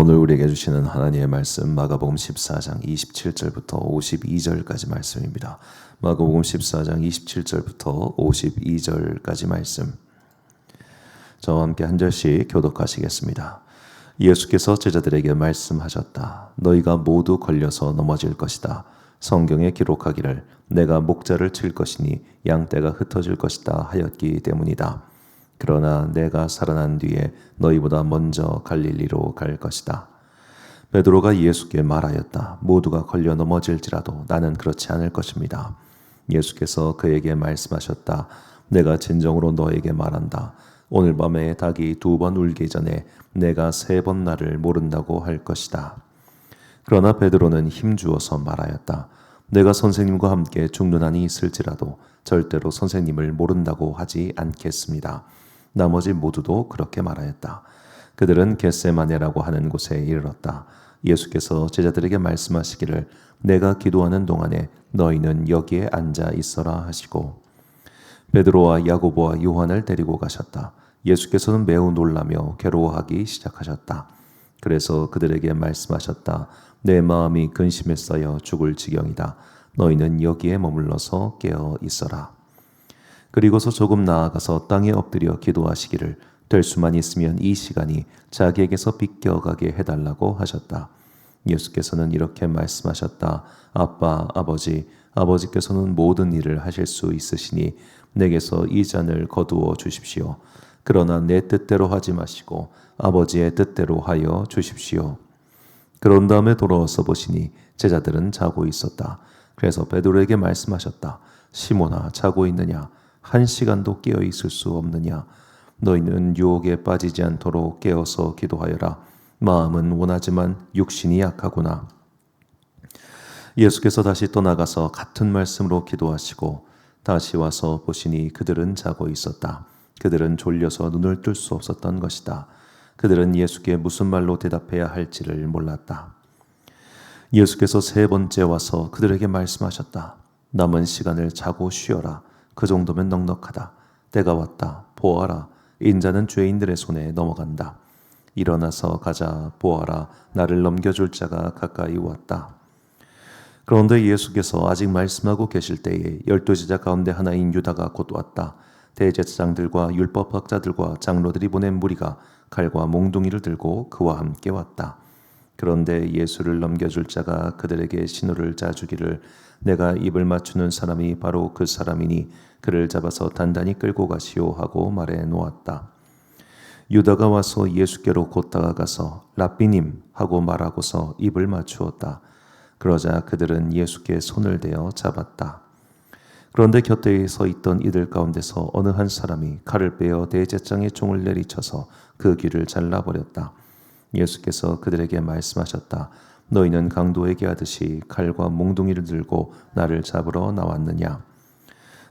오늘 우리에게 주시는 하나님의 말씀 마가복음 14장 27절부터 52절까지 말씀입니다. 마가복음 14장 27절부터 52절까지 말씀. 저와 함께 한 절씩 교독하시겠습니다. 예수께서 제자들에게 말씀하셨다. 너희가 모두 걸려서 넘어질 것이다. 성경에 기록하기를 내가 목자를 칠 것이니 양떼가 흩어질 것이다 하였기 때문이다. 그러나 내가 살아난 뒤에 너희보다 먼저 갈릴리로 갈 것이다. 베드로가 예수께 말하였다. 모두가 걸려 넘어질지라도 나는 그렇지 않을 것입니다. 예수께서 그에게 말씀하셨다. 내가 진정으로 너에게 말한다. 오늘 밤에 닭이 2번 울기 전에 내가 3번 나를 모른다고 할 것이다. 그러나 베드로는 힘주어서 말하였다. 내가 선생님과 함께 죽는 한이 있을지라도 절대로 선생님을 모른다고 하지 않겠습니다. 나머지 모두도 그렇게 말하였다. 그들은 겟세마네라고 하는 곳에 이르렀다. 예수께서 제자들에게 말씀하시기를 내가 기도하는 동안에 너희는 여기에 앉아 있어라 하시고 베드로와 야고보와 요한을 데리고 가셨다. 예수께서는 매우 놀라며 괴로워하기 시작하셨다. 그래서 그들에게 말씀하셨다. 내 마음이 근심에 쌓여 죽을 지경이다. 너희는 여기에 머물러서 깨어 있어라. 그리고서 조금 나아가서 땅에 엎드려 기도하시기를 될 수만 있으면 이 시간이 자기에게서 비껴가게 해달라고 하셨다. 예수께서는 이렇게 말씀하셨다. 아빠, 아버지께서는 모든 일을 하실 수 있으시니 내게서 이 잔을 거두어 주십시오. 그러나 내 뜻대로 하지 마시고 아버지의 뜻대로 하여 주십시오. 그런 다음에 돌아와서 보시니 제자들은 자고 있었다. 그래서 베드로에게 말씀하셨다. 시몬아, 자고 있느냐? 1시간도 깨어 있을 수 없느냐? 너희는 유혹에 빠지지 않도록 깨어서 기도하여라. 마음은 원하지만 육신이 약하구나. 예수께서 다시 떠나가서 같은 말씀으로 기도하시고 다시 와서 보시니 그들은 자고 있었다. 그들은 졸려서 눈을 뜰 수 없었던 것이다. 그들은 예수께 무슨 말로 대답해야 할지를 몰랐다. 예수께서 3번째 와서 그들에게 말씀하셨다. 남은 시간을 자고 쉬어라. 그 정도면 넉넉하다. 때가 왔다. 보아라. 인자는 죄인들의 손에 넘어간다. 일어나서 가자. 보아라. 나를 넘겨줄 자가 가까이 왔다. 그런데 예수께서 아직 말씀하고 계실 때에 12제자 가운데 하나인 유다가 곧 왔다. 대제사장들과 율법학자들과 장로들이 보낸 무리가 칼과 몽둥이를 들고 그와 함께 왔다. 그런데 예수를 넘겨줄 자가 그들에게 신호를 짜주기를 내가 입을 맞추는 사람이 바로 그 사람이니 그를 잡아서 단단히 끌고 가시오 하고 말해 놓았다. 유다가 와서 예수께로 곧 다가가서 랍비님 하고 말하고서 입을 맞추었다. 그러자 그들은 예수께 손을 대어 잡았다. 그런데 곁에 서 있던 이들 가운데서 어느 한 사람이 칼을 빼어 대제사장의 총을 내리쳐서 그 귀를 잘라버렸다. 예수께서 그들에게 말씀하셨다. 너희는 강도에게 하듯이 칼과 몽둥이를 들고 나를 잡으러 나왔느냐?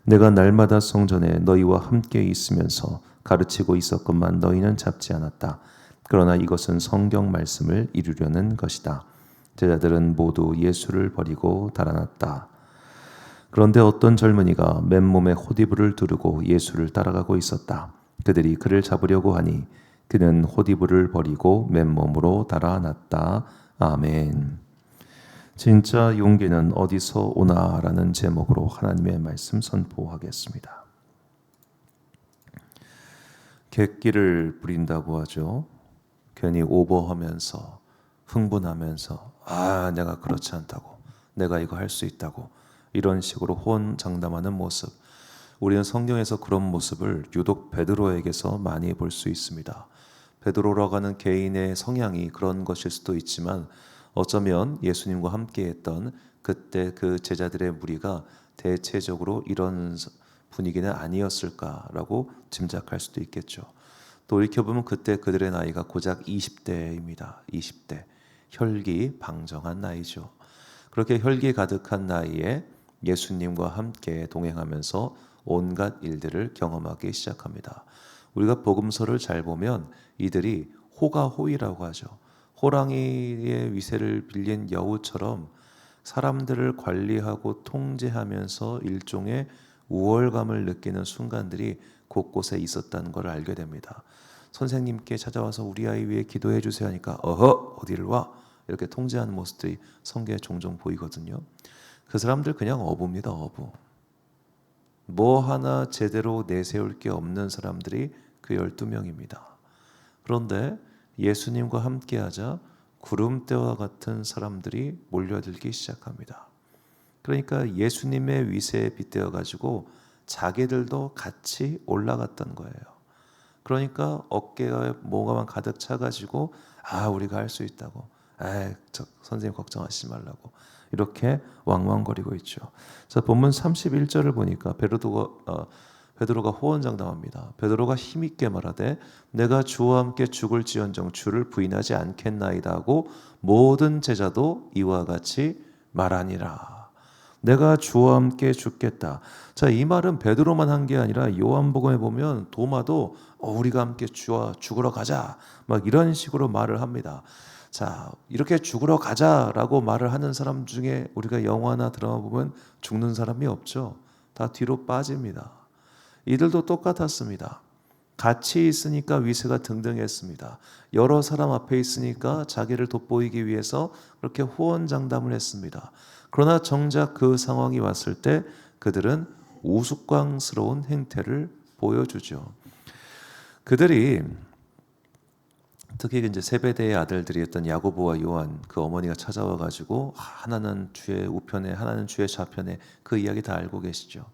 내가 날마다 성전에 너희와 함께 있으면서 가르치고 있었건만 너희는 잡지 않았다. 그러나 이것은 성경 말씀을 이루려는 것이다. 제자들은 모두 예수를 버리고 달아났다. 그런데 어떤 젊은이가 맨몸에 호디부를 두르고 예수를 따라가고 있었다. 그들이 그를 잡으려고 하니 그는 호디부를 버리고 맨몸으로 달아났다. 아멘. 진짜 용기는 어디서 오나라는 제목으로 하나님의 말씀 선포하겠습니다. 객기를 부린다고 하죠. 괜히 오버하면서 흥분하면서 내가 그렇지 않다고, 내가 이거 할 수 있다고 이런 식으로 호언장담하는 모습. 우리는 성경에서 그런 모습을 유독 베드로에게서 많이 볼 수 있습니다. 베드로라고 하는 개인의 성향이 그런 것일 수도 있지만 어쩌면 예수님과 함께했던 그때 그 제자들의 무리가 대체적으로 이런 분위기는 아니었을까라고 짐작할 수도 있겠죠. 돌이켜보면 그때 그들의 나이가 고작 20대입니다. 20대. 혈기방정한 나이죠. 그렇게 혈기 가득한 나이에 예수님과 함께 동행하면서 온갖 일들을 경험하기 시작합니다. 우리가 복음서를 잘 보면 이들이 호가호위라고 하죠. 호랑이의 위세를 빌린 여우처럼 사람들을 관리하고 통제하면서 일종의 우월감을 느끼는 순간들이 곳곳에 있었다는 걸 알게 됩니다. 선생님께 찾아와서 우리 아이 위해 기도해 주세요 하니까 어허 어디를 와 이렇게 통제하는 모습들이 성경에 종종 보이거든요. 그 사람들 그냥 어부입니다. 어부. 뭐 하나 제대로 내세울 게 없는 사람들이 그 12명입니다. 그런데 예수님과 함께하자 구름대와 같은 사람들이 몰려들기 시작합니다. 그러니까 예수님의 위세에 빗대어 가지고 자기들도 같이 올라갔던 거예요. 그러니까 어깨에 뭐가만 가득 차가지고 우리가 할 수 있다고 선생님 걱정하시지 말라고 이렇게 왕왕거리고 있죠. 자, 본문 31절을 보니까 베드로가 호언장담합니다. 베드로가 힘있게 말하되 내가 주와 함께 죽을지언정 주를 부인하지 않겠나이다 하고 모든 제자도 이와 같이 말하니라. 내가 주와 함께 죽겠다. 자, 이 말은 베드로만 한 게 아니라 요한복음에 보면 도마도 우리가 함께 주와 죽으러 가자 막 이런 식으로 말을 합니다. 자, 이렇게 죽으러 가자라고 말을 하는 사람 중에 우리가 영화나 드라마 보면 죽는 사람이 없죠. 다 뒤로 빠집니다. 이들도 똑같았습니다. 같이 있으니까 위세가 등등했습니다. 여러 사람 앞에 있으니까 자기를 돋보이기 위해서 그렇게 호언장담을 했습니다. 그러나 정작 그 상황이 왔을 때 그들은 우스꽝스러운 행태를 보여주죠. 그들이 특히 이제 세베대의 아들들이었던 야고보와 요한 그 어머니가 찾아와 가지고 하나는 주의 우편에 하나는 주의 좌편에 그 이야기 다 알고 계시죠.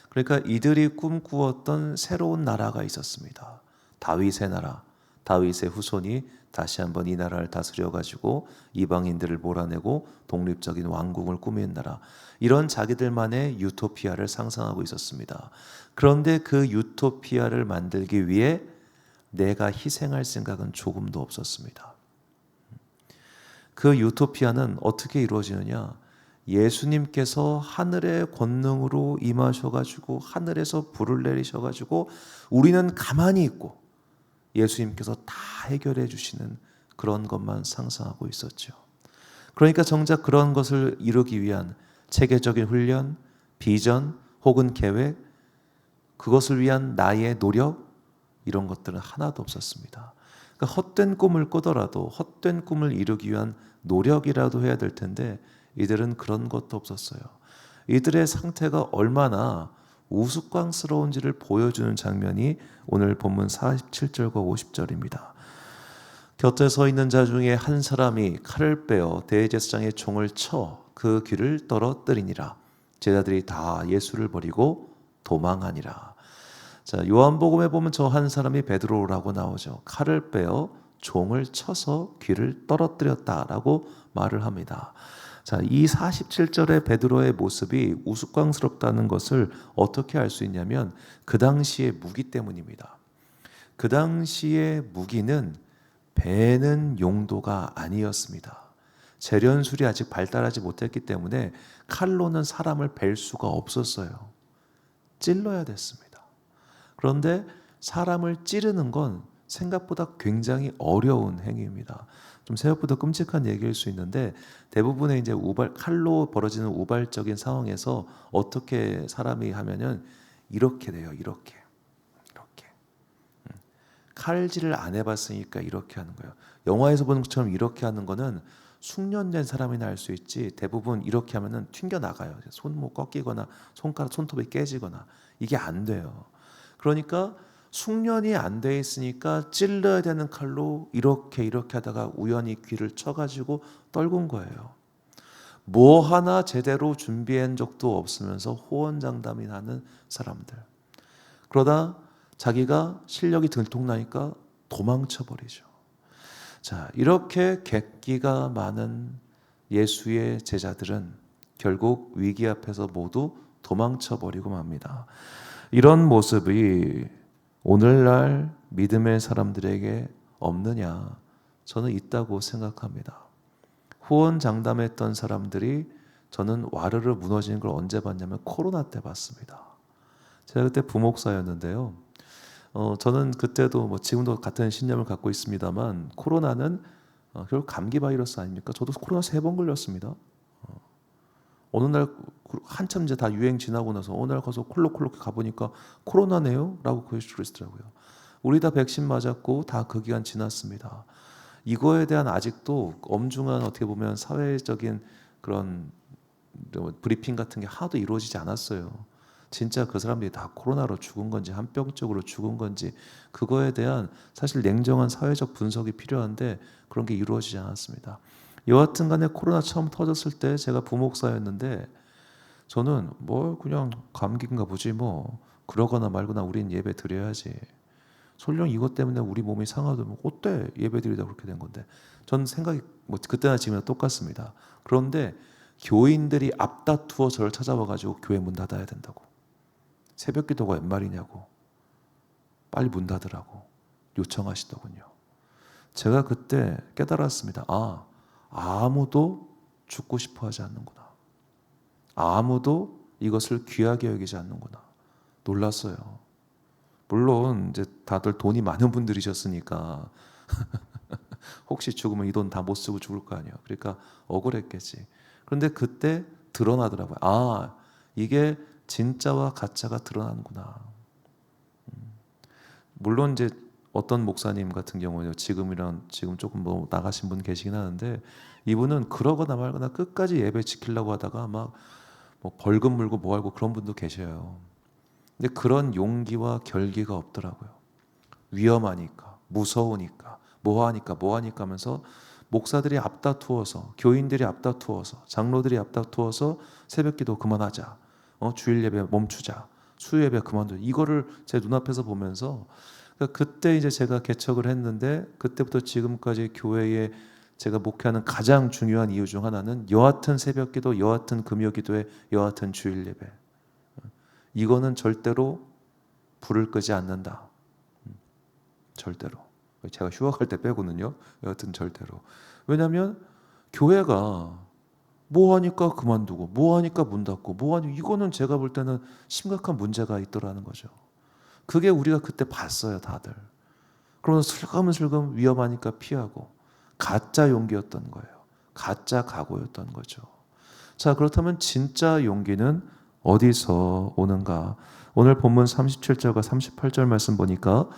그러니까 이들이 꿈꾸었던 새로운 나라가 있었습니다. 다윗의 나라, 다윗의 후손이 다시 한번 이 나라를 다스려 가지고 이방인들을 몰아내고 독립적인 왕국을 꾸민 나라. 이런 자기들만의 유토피아를 상상하고 있었습니다. 그런데 그 유토피아를 만들기 위해 내가 희생할 생각은 조금도 없었습니다. 그 유토피아는 어떻게 이루어지느냐? 예수님께서 하늘의 권능으로 임하셔가지고 하늘에서 불을 내리셔가지고 우리는 가만히 있고 예수님께서 다 해결해 주시는 그런 것만 상상하고 있었죠. 그러니까 정작 그런 것을 이루기 위한 체계적인 훈련, 비전 혹은 계획, 그것을 위한 나의 노력 이런 것들은 하나도 없었습니다. 그러니까 헛된 꿈을 꾸더라도 헛된 꿈을 이루기 위한 노력이라도 해야 될 텐데 이들은 그런 것도 없었어요. 이들의 상태가 얼마나 우스꽝스러운지를 보여주는 장면이 오늘 본문 47절과 50절입니다. 곁에 서 있는 자 중에 한 사람이 칼을 빼어 대제사장의 총을 쳐 그 귀를 떨어뜨리니라. 제자들이 다 예수를 버리고 도망하니라. 자, 요한복음에 보면 저 한 사람이 베드로라고 나오죠. 칼을 빼어 종을 쳐서 귀를 떨어뜨렸다라고 말을 합니다. 자, 이 47절의 베드로의 모습이 우스꽝스럽다는 것을 어떻게 알 수 있냐면 그 당시의 무기 때문입니다. 그 당시의 무기는 베는 용도가 아니었습니다. 재련술이 아직 발달하지 못했기 때문에 칼로는 사람을 벨 수가 없었어요. 찔러야 됐습니다. 그런데 사람을 찌르는 건 생각보다 굉장히 어려운 행위입니다. 좀 생각보다 끔찍한 얘기일 수 있는데 대부분의 이제 칼로 벌어지는 우발적인 상황에서 어떻게 사람이 하면은 이렇게 돼요. 이렇게. 칼질을 안 해봤으니까 이렇게 하는 거예요. 영화에서 보는 것처럼 이렇게 하는 거는 숙련된 사람이나 할 수 있지 대부분 이렇게 하면은 튕겨 나가요. 손목 꺾이거나 손톱이 깨지거나 이게 안 돼요. 그러니까 숙련이 안 돼 있으니까 찔러야 되는 칼로 이렇게 하다가 우연히 귀를 쳐가지고 떨군 거예요. 뭐 하나 제대로 준비한 적도 없으면서 호언장담이 나는 사람들. 그러다 자기가 실력이 들통나니까 도망쳐 버리죠. 자, 이렇게 객기가 많은 예수의 제자들은 결국 위기 앞에서 모두 도망쳐 버리고 맙니다. 이런 모습이 오늘날 믿음의 사람들에게 없느냐? 저는 있다고 생각합니다. 후원장담했던 사람들이 저는 와르르 무너지는 걸 언제 봤냐면 코로나 때 봤습니다. 제가 그때 부목사였는데요. 저는 그때도 지금도 같은 신념을 갖고 있습니다만 코로나는 결국 감기 바이러스 아닙니까? 저도 코로나 3번 걸렸습니다. 어느 날 한참 이제 다 유행 지나고 나서 어느 날 가서 콜록콜록 가보니까 코로나네요? 라고 그러시더라고요. 우리 다 백신 맞았고 다 그 기간 지났습니다. 이거에 대한 아직도 엄중한 어떻게 보면 사회적인 그런 브리핑 같은 게 하나도 이루어지지 않았어요. 진짜 그 사람들이 다 코로나로 죽은 건지 한병적으로 죽은 건지 그거에 대한 사실 냉정한 사회적 분석이 필요한데 그런 게 이루어지지 않았습니다. 여하튼 간에 코로나 처음 터졌을 때 제가 부목사였는데 저는 뭐 그냥 감기인가 보지 뭐 그러거나 말거나 우린 예배 드려야지. 설령 이것 때문에 우리 몸이 상하면 어때 예배 드리다 그렇게 된 건데 전 생각이 뭐 그때나 지금이나 똑같습니다. 그런데 교인들이 앞다투어 저를 찾아와가지고 교회 문 닫아야 된다고 새벽 기도가 웬 말이냐고 빨리 문 닫으라고 요청하시더군요. 제가 그때 깨달았습니다. 아무도 죽고 싶어 하지 않는구나. 아무도 이것을 귀하게 여기지 않는구나. 놀랐어요. 물론 이제 다들 돈이 많은 분들이셨으니까 혹시 죽으면 이 돈 다 못 쓰고 죽을 거 아니에요. 그러니까 억울했겠지. 그런데 그때 드러나더라고요. 이게 진짜와 가짜가 드러나는구나. 물론 이제 어떤 목사님 같은 경우는 지금 조금 뭐 나가신 분 계시긴 하는데 이분은 그러거나 말거나 끝까지 예배 지키려고 하다가 막 뭐 벌금 물고 뭐 하고 그런 분도 계셔요. 근데 그런 용기와 결기가 없더라고요. 위험하니까, 무서우니까, 뭐하니까 하면서 목사들이 앞다투어서, 교인들이 앞다투어서, 장로들이 앞다투어서 새벽기도 그만하자, 주일 예배 멈추자, 수요 예배 그만두자. 이거를 제 눈앞에서 보면서 그러니까 그때 이제 제가 개척을 했는데 그때부터 지금까지 교회에 제가 목회하는 가장 중요한 이유 중 하나는 여하튼 새벽기도, 여하튼 금요기도에 여하튼 주일 예배. 이거는 절대로 불을 끄지 않는다. 절대로. 제가 휴학할 때 빼고는요. 여하튼 절대로. 왜냐하면 교회가 뭐 하니까 그만두고 뭐 하니까 문 닫고 뭐 하니 이거는 제가 볼 때는 심각한 문제가 있더라는 거죠. 그게 우리가 그때 봤어요, 다들. 그러면서 슬금슬금 위험하니까 피하고 가짜 용기였던 거예요. 가짜 각오였던 거죠. 자, 그렇다면 진짜 용기는 어디서 오는가? 오늘 본문 37절과 38절 말씀 보니까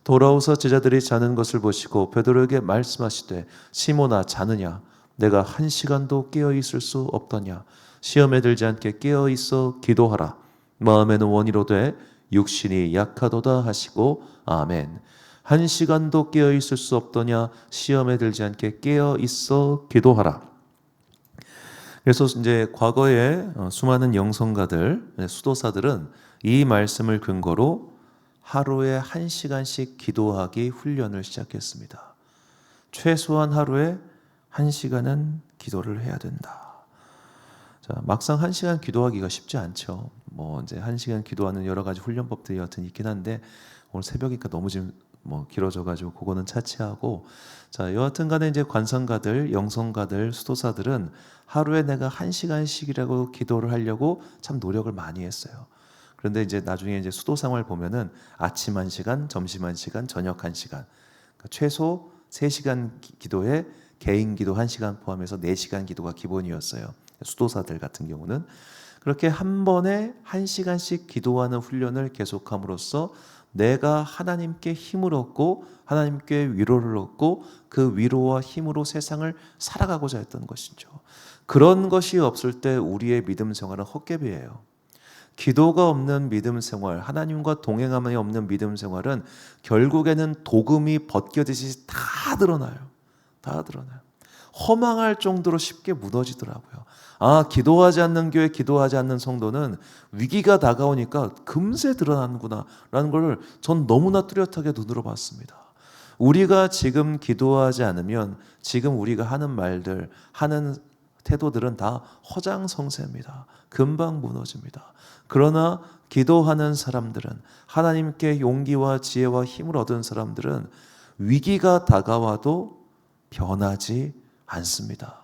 돌아오서 제자들이 자는 것을 보시고 베드로에게 말씀하시되 시몬아 자느냐? 내가 한 시간도 깨어 있을 수 없더냐? 시험에 들지 않게 깨어 있어 기도하라. 마음에는 원이로되 육신이 약하도다 하시고 아멘. 한 시간도 깨어 있을 수 없더냐? 시험에 들지 않게 깨어 있어 기도하라. 그래서 이제 과거에 수많은 영성가들, 수도사들은 이 말씀을 근거로 하루에 1시간씩 기도하기 훈련을 시작했습니다. 최소한 하루에 1시간은 기도를 해야 된다. 자, 막상 1시간 기도하기가 쉽지 않죠. 뭐 이제 1시간 기도하는 여러 가지 훈련법들이 여튼 있긴 한데 오늘 새벽이니까 너무 지금 뭐 길어져가지고 그거는 차치하고 자 여하튼 간에 이제 관성가들, 영성가들, 수도사들은 하루에 내가 1시간씩이라고 기도를 하려고 참 노력을 많이 했어요. 그런데 이제 나중에 이제 수도상을 보면은 아침 1시간, 점심 1시간, 저녁 1시간 그러니까 최소 3시간 기도에 개인 기도 1시간 포함해서 4시간 기도가 기본이었어요. 수도사들 같은 경우는 그렇게 한 번에 1시간씩 기도하는 훈련을 계속함으로써 내가 하나님께 힘을 얻고 하나님께 위로를 얻고 그 위로와 힘으로 세상을 살아가고자 했던 것이죠. 그런 것이 없을 때 우리의 믿음 생활은 헛개비예요. 기도가 없는 믿음 생활, 하나님과 동행함이 없는 믿음 생활은 결국에는 도금이 벗겨지듯이 다 드러나요. 다 드러나요. 허망할 정도로 쉽게 무너지더라고요. 기도하지 않는 교회, 기도하지 않는 성도는 위기가 다가오니까 금세 드러나는구나 라는 걸 전 너무나 뚜렷하게 눈으로 봤습니다. 우리가 지금 기도하지 않으면 지금 우리가 하는 말들, 하는 태도들은 다 허장성세입니다. 금방 무너집니다. 그러나 기도하는 사람들은 하나님께 용기와 지혜와 힘을 얻은 사람들은 위기가 다가와도 변하지 않습니다.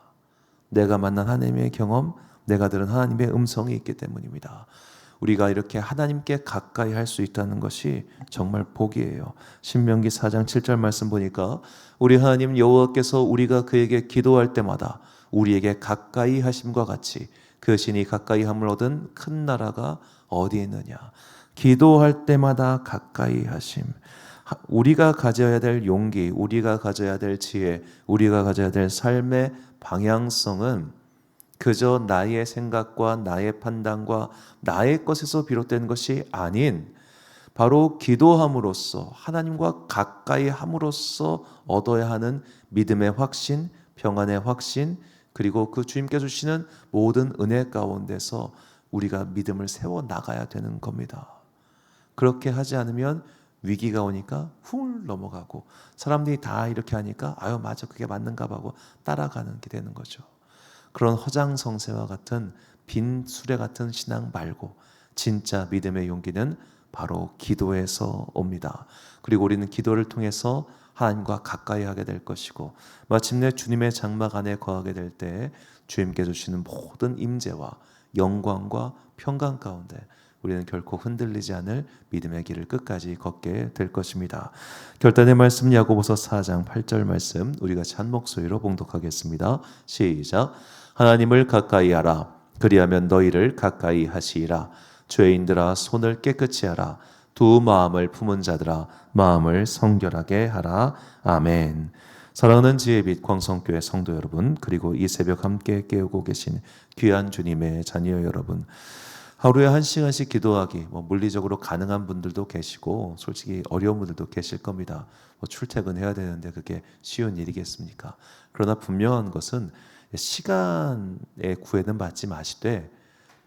내가 만난 하나님의 경험, 내가 들은 하나님의 음성이 있기 때문입니다. 우리가 이렇게 하나님께 가까이 할 수 있다는 것이 정말 복이에요. 신명기 4장 7절 말씀 보니까 우리 하나님 여호와께서 우리가 그에게 기도할 때마다 우리에게 가까이 하심과 같이 그 신이 가까이 함을 얻은 큰 나라가 어디 있느냐. 기도할 때마다 가까이 하심. 우리가 가져야 될 용기, 우리가 가져야 될 지혜, 우리가 가져야 될 삶의 방향성은 그저 나의 생각과 나의 판단과 나의 것에서 비롯된 것이 아닌 바로 기도함으로써 하나님과 가까이 함으로써 얻어야 하는 믿음의 확신, 평안의 확신, 그리고 그 주님께서 주시는 모든 은혜 가운데서 우리가 믿음을 세워 나가야 되는 겁니다. 그렇게 하지 않으면 위기가 오니까 훌 넘어가고 사람들이 다 이렇게 하니까 아유 맞아 그게 맞는가 하고 따라가는 게 되는 거죠. 그런 허장성세와 같은 빈 수레 같은 신앙 말고 진짜 믿음의 용기는 바로 기도에서 옵니다. 그리고 우리는 기도를 통해서 하나님과 가까이 하게 될 것이고 마침내 주님의 장막 안에 거하게 될 때 주님께 주시는 모든 임재와 영광과 평강 가운데 우리는 결코 흔들리지 않을 믿음의 길을 끝까지 걷게 될 것입니다. 결단의 말씀 야고보서 4장 8절 말씀 우리 같이 한 목소리로 봉독하겠습니다. 시작. 하나님을 가까이 하라. 그리하면 너희를 가까이 하시리라. 죄인들아 손을 깨끗이 하라. 두 마음을 품은 자들아 마음을 성결하게 하라. 아멘. 사랑하는 지혜의 빛 광성교회 성도 여러분, 그리고 이 새벽 함께 깨우고 계신 귀한 주님의 자녀 여러분, 하루에 1시간씩 기도하기 물리적으로 가능한 분들도 계시고 솔직히 어려운 분들도 계실 겁니다. 출퇴근해야 되는데 그게 쉬운 일이겠습니까? 그러나 분명한 것은 시간의 구애는 받지 마시되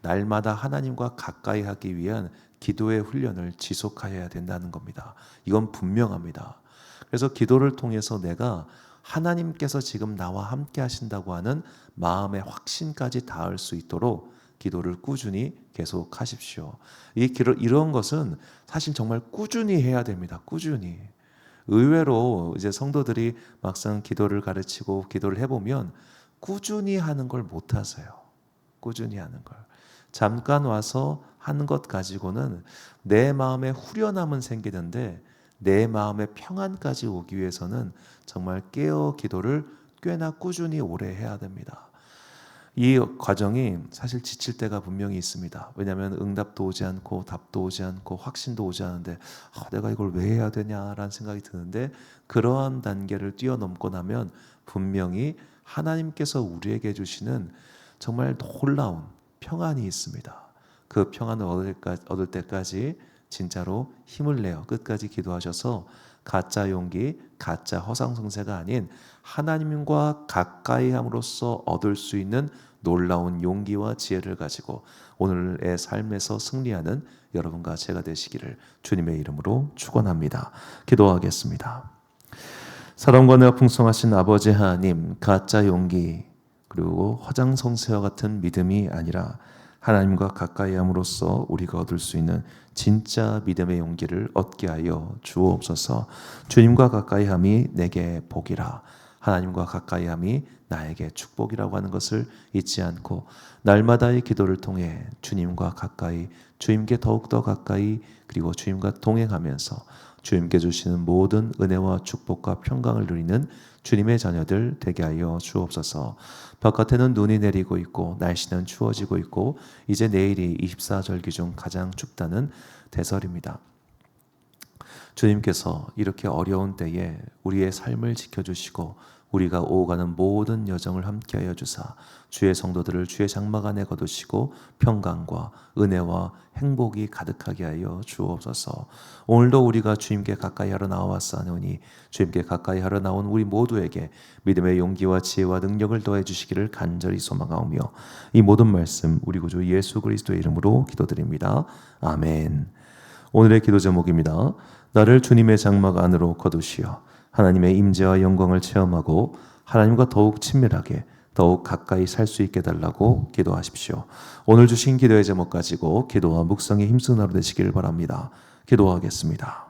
날마다 하나님과 가까이 하기 위한 기도의 훈련을 지속해야 된다는 겁니다. 이건 분명합니다. 그래서 기도를 통해서 내가 하나님께서 지금 나와 함께 하신다고 하는 마음의 확신까지 닿을 수 있도록 기도를 꾸준히 계속 하십시오. 이런 것은 사실 정말 꾸준히 해야 됩니다. 꾸준히. 의외로 이제 성도들이 막상 기도를 가르치고 기도를 해보면 꾸준히 하는 걸 못하세요. 꾸준히 하는 걸. 잠깐 와서 하는 것 가지고는 내 마음에 후련함은 생기는데 내 마음의 평안까지 오기 위해서는 정말 깨어 기도를 꽤나 꾸준히 오래 해야 됩니다. 이 과정이 사실 지칠 때가 분명히 있습니다. 왜냐하면 응답도 오지 않고 답도 오지 않고 확신도 오지 않은데 내가 이걸 왜 해야 되냐라는 생각이 드는데 그러한 단계를 뛰어넘고 나면 분명히 하나님께서 우리에게 주시는 정말 놀라운 평안이 있습니다. 그 평안을 얻을 때까지 진짜로 힘을 내어 끝까지 기도하셔서 가짜 용기, 가짜 허상성세가 아닌 하나님과 가까이 함으로써 얻을 수 있는 놀라운 용기와 지혜를 가지고 오늘의 삶에서 승리하는 여러분과 제가 되시기를 주님의 이름으로 축원합니다. 기도하겠습니다. 사랑과 은혜가 풍성하신 아버지 하나님, 가짜 용기 그리고 허장성세와 같은 믿음이 아니라 하나님과 가까이 함으로써 우리가 얻을 수 있는 진짜 믿음의 용기를 얻게 하여 주옵소서. 주님과 가까이 함이 내게 복이라. 하나님과 가까이 함이 나에게 축복이라고 하는 것을 잊지 않고 날마다의 기도를 통해 주님과 가까이, 주님께 더욱더 가까이 그리고 주님과 동행하면서 주님께 주시는 모든 은혜와 축복과 평강을 누리는 주님의 자녀들 되게 하여 주옵소서. 바깥에는 눈이 내리고 있고 날씨는 추워지고 있고 이제 내일이 24절기 중 가장 춥다는 대설입니다. 주님께서 이렇게 어려운 때에 우리의 삶을 지켜주시고 우리가 오가는 모든 여정을 함께하여 주사 주의 성도들을 주의 장막 안에 거두시고 평강과 은혜와 행복이 가득하게 하여 주옵소서. 오늘도 우리가 주님께 가까이 하러 나와왔사오니 주님께 가까이 하러 나온 우리 모두에게 믿음의 용기와 지혜와 능력을 더해 주시기를 간절히 소망하오며 이 모든 말씀 우리 구주 예수 그리스도의 이름으로 기도드립니다. 아멘. 오늘의 기도 제목입니다. 나를 주님의 장막 안으로 거두시어 하나님의 임재와 영광을 체험하고 하나님과 더욱 친밀하게 더욱 가까이 살 수 있게 달라고 기도하십시오. 오늘 주신 기도의 제목 가지고 기도와 묵상에 힘쓰는 하루 되시길 바랍니다. 기도하겠습니다.